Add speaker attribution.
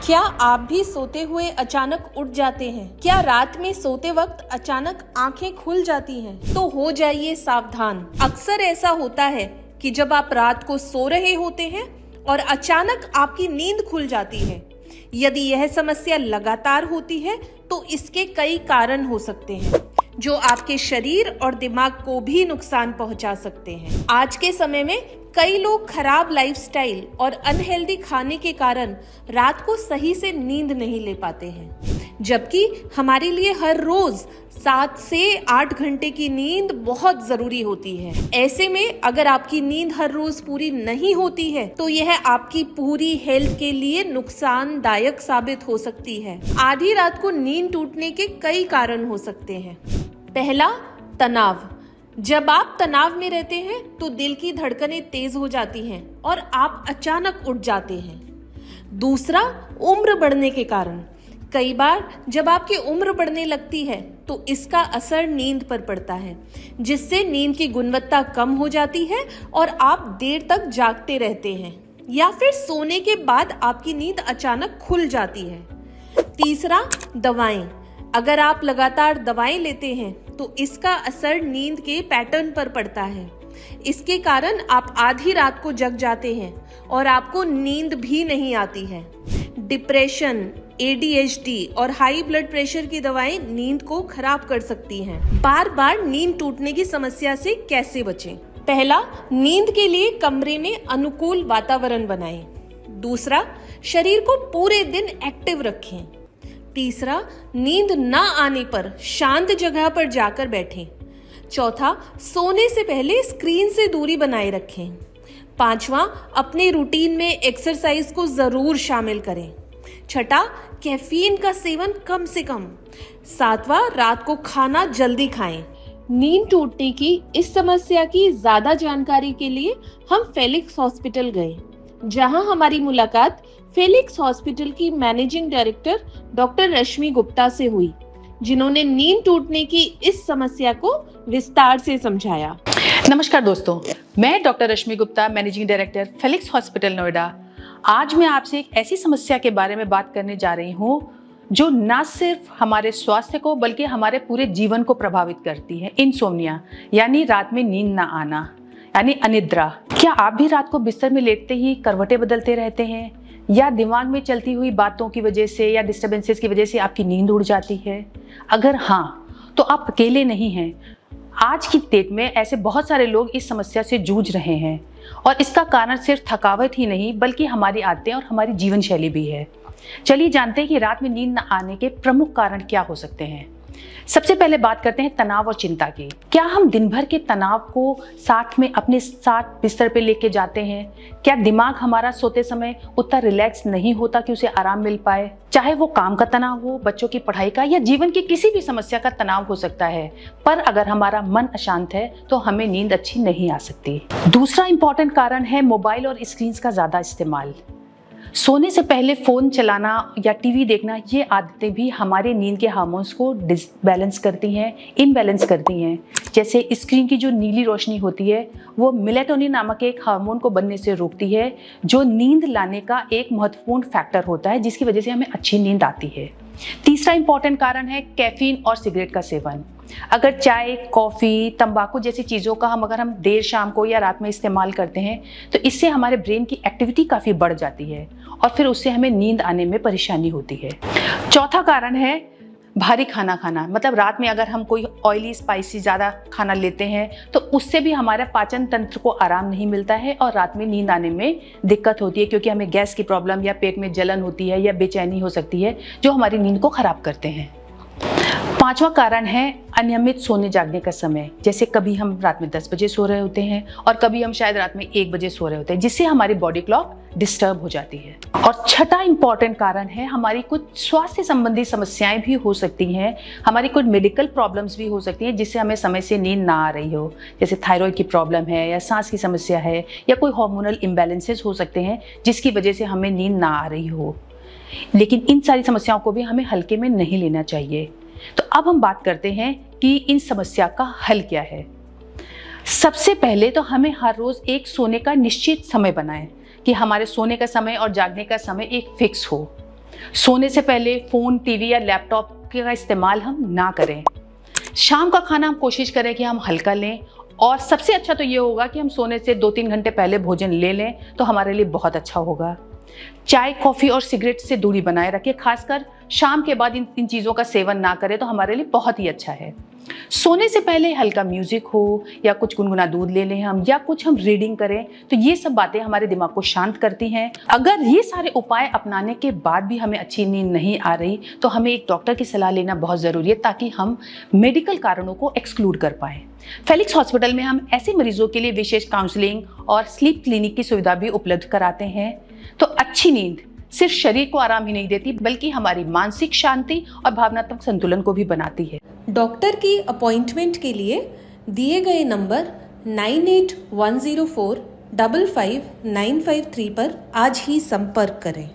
Speaker 1: क्या आप भी सोते हुए अचानक उठ जाते हैं? क्या रात में सोते वक्त अचानक आंखें खुल जाती हैं? तो हो जाइए सावधान। अक्सर ऐसा होता है कि जब आप रात को सो रहे होते हैं और अचानक आपकी नींद खुल जाती है। यदि यह समस्या लगातार होती है तो इसके कई कारण हो सकते हैं जो आपके शरीर और दिमाग को भी नुकसान पहुंचा सकते हैं। आज के समय में कई लोग खराब लाइफस्टाइल और अनहेल्दी खाने के कारण रात को सही से नींद नहीं ले पाते हैं, जबकि हमारे लिए हर रोज 7 से 8 घंटे की नींद बहुत जरूरी होती है। ऐसे में अगर आपकी नींद हर रोज पूरी नहीं होती है तो यह आपकी पूरी हेल्थ के लिए नुकसानदायक साबित हो सकती है। आधी रात को नींद टूटने के कई कारण हो सकते हैं। पहला, तनाव। जब आप तनाव में रहते हैं तो दिल की धड़कनें तेज हो जाती हैं और आप अचानक उठ जाते हैं। दूसरा, उम्र बढ़ने के कारण। कई बार जब आपकी उम्र बढ़ने लगती है तो इसका असर नींद पर पड़ता है, जिससे नींद की गुणवत्ता कम हो जाती है और आप देर तक जागते रहते हैं या फिर सोने के बाद आपकी नींद अचानक खुल जाती है। तीसरा, दवाएं। अगर आप लगातार दवाएं लेते हैं तो इसका असर नींद के पैटर्न पर पड़ता है। इसके कारण आप आधी रात को जग जाते हैं और आपको नींद भी नहीं आती है। डिप्रेशन, ADHD और हाई ब्लड प्रेशर की दवाएं नींद को खराब कर सकती हैं। बार बार नींद टूटने की समस्या से कैसे बचें? पहला, नींद के लिए कमरे में अनुकूल वातावरण बनाएं। दूसरा, शरीर को पूरे दिन एक्टिव रखें। तीसरा, नींद ना आने पर शांत जगह पर जाकर बैठें। चौथा, सोने से पहले स्क्रीन से दूरी बनाए रखें। पांचवा, अपने रूटीन में एक्सरसाइज को जरूर शामिल करें। छठा, कैफीन का सेवन कम से कम। सातवां, रात को खाना जल्दी खाएं। नींद टूटने की इस समस्या की ज्यादा जानकारी के लिए हम फेलिक्स हॉस्पिटल गए, जहां हमारी मुलाकात फेलिक्स हॉस्पिटल की managing director doctor Rashmi Gupta से हुई, जिन्होंने नींद टूटने की इस समस्या को विस्तार से समझाया।
Speaker 2: नमस्कार दोस्तों, मैं doctor Rashmi Gupta, managing director Felix hospital Noida. आज मैं आपसे एक ऐसी समस्या के बारे में बात करने जा रही हूँ जो न सिर्फ हमारे स्वास्थ्य को बल्कि हमारे पूरे जीवन को प्रभावित करती है। इंसोम्निया यानी रात में नींद ना आना, यानी अनिद्रा। क्या आप भी रात को बिस्तर में लेटते ही करवटें बदलते रहते हैं, या दिमाग में चलती हुई बातों की वजह से या डिस्टर्बेंसेस की वजह से आपकी नींद उड़ जाती है? अगर हाँ, तो आप अकेले नहीं हैं। आज की डेट में ऐसे बहुत सारे लोग इस समस्या से जूझ रहे हैं और इसका कारण सिर्फ थकावट ही नहीं बल्कि हमारी आदतें और हमारी जीवन शैली भी है। चलिए जानते हैं कि रात में नींद न आने के प्रमुख कारण क्या हो सकते हैं। सबसे पहले बात करते हैं तनाव और चिंता की। क्या हम दिन भर के तनाव को साथ में अपने साथ बिस्तर पे लेके जाते हैं? क्या दिमाग हमारा सोते समय उतना रिलैक्स नहीं होता कि उसे आराम मिल पाए? चाहे वो काम का तनाव हो, बच्चों की पढ़ाई का, या जीवन की किसी भी समस्या का तनाव हो सकता है, पर अगर हमारा मन अशांत है तो हमें नींद अच्छी नहीं आ सकती। दूसरा इंपॉर्टेंट कारण है मोबाइल और स्क्रीन का ज्यादा इस्तेमाल। सोने से पहले फोन चलाना या टीवी देखना, ये आदतें भी हमारे नींद के हार्मोन्स को डिसबैलेंस करती हैं, इनबैलेंस करती हैं। जैसे स्क्रीन की जो नीली रोशनी होती है वो मेलेटोनिन नामक एक हार्मोन को बनने से रोकती है, जो नींद लाने का एक महत्वपूर्ण फैक्टर होता है, जिसकी वजह से हमें अच्छी नींद आती है। तीसरा इंपॉर्टेंट कारण है कैफीन और सिगरेट का सेवन। अगर चाय, कॉफ़ी, तंबाकू जैसी चीज़ों का अगर हम देर शाम को या रात में इस्तेमाल करते हैं तो इससे हमारे ब्रेन की एक्टिविटी काफ़ी बढ़ जाती है और फिर उससे हमें नींद आने में परेशानी होती है। चौथा कारण है भारी खाना खाना। मतलब रात में अगर हम कोई ऑयली, स्पाइसी ज़्यादा खाना लेते हैं तो उससे भी हमारे पाचन तंत्र को आराम नहीं मिलता है और रात में नींद आने में दिक्कत होती है, क्योंकि हमें गैस की प्रॉब्लम या पेट में जलन होती है या बेचैनी हो सकती है, जो हमारी नींद को ख़राब करते हैं। पांचवा कारण है अनियमित सोने जागने का समय। जैसे कभी हम रात में 10 बजे सो रहे होते हैं और कभी हम शायद रात में 1 बजे सो रहे होते हैं, जिससे हमारी बॉडी क्लॉक डिस्टर्ब हो जाती है। और छठा इंपॉर्टेंट कारण है हमारी कुछ स्वास्थ्य संबंधी समस्याएं भी हो सकती हैं, हमारी कुछ मेडिकल प्रॉब्लम्स भी हो सकती हैं जिससे हमें समय से नींद ना आ रही हो। जैसे थायराइड की प्रॉब्लम है या सांस की समस्या है या कोई हार्मोनल इम्बैलेंसेस हो सकते हैं जिसकी वजह से हमें नींद ना आ रही हो। लेकिन इन सारी समस्याओं को भी हमें हल्के में नहीं लेना चाहिए। तो अब हम बात करते हैं कि इन समस्या का हल क्या है। सबसे पहले तो हमें हर रोज एक सोने का निश्चित समय बनाएं कि हमारे सोने का समय और जागने का समय एक फिक्स हो। सोने से पहले फ़ोन, टीवी या लैपटॉप का इस्तेमाल हम ना करें। शाम का खाना हम कोशिश करें कि हम हल्का लें, और सबसे अच्छा तो ये होगा कि हम सोने से 2-3 घंटे पहले भोजन ले लें, तो हमारे लिए बहुत अच्छा होगा। चाय, कॉफ़ी और सिगरेट से दूरी बनाए रखें, खासकर शाम के बाद इन चीज़ों का सेवन ना करें तो हमारे लिए बहुत ही अच्छा है। सोने से पहले हल्का म्यूजिक हो या कुछ गुनगुना दूध ले लें हम, या कुछ हम रीडिंग करें, तो ये सब बातें हमारे दिमाग को शांत करती हैं। अगर ये सारे उपाय अपनाने के बाद भी हमें अच्छी नींद नहीं आ रही तो हमें एक डॉक्टर की सलाह लेना बहुत ज़रूरी है, ताकि हम मेडिकल कारणों को एक्सक्लूड कर पाएँ। फेलिक्स हॉस्पिटल में हम ऐसे मरीजों के लिए विशेष काउंसलिंग और स्लीप क्लिनिक की सुविधा भी उपलब्ध कराते हैं। तो अच्छी नींद सिर्फ शरीर को आराम ही नहीं देती, बल्कि हमारी मानसिक शांति और भावनात्मक संतुलन को भी बनाती है।
Speaker 1: डॉक्टर की अपॉइंटमेंट के लिए दिए गए नंबर 9810455953 पर आज ही संपर्क करें।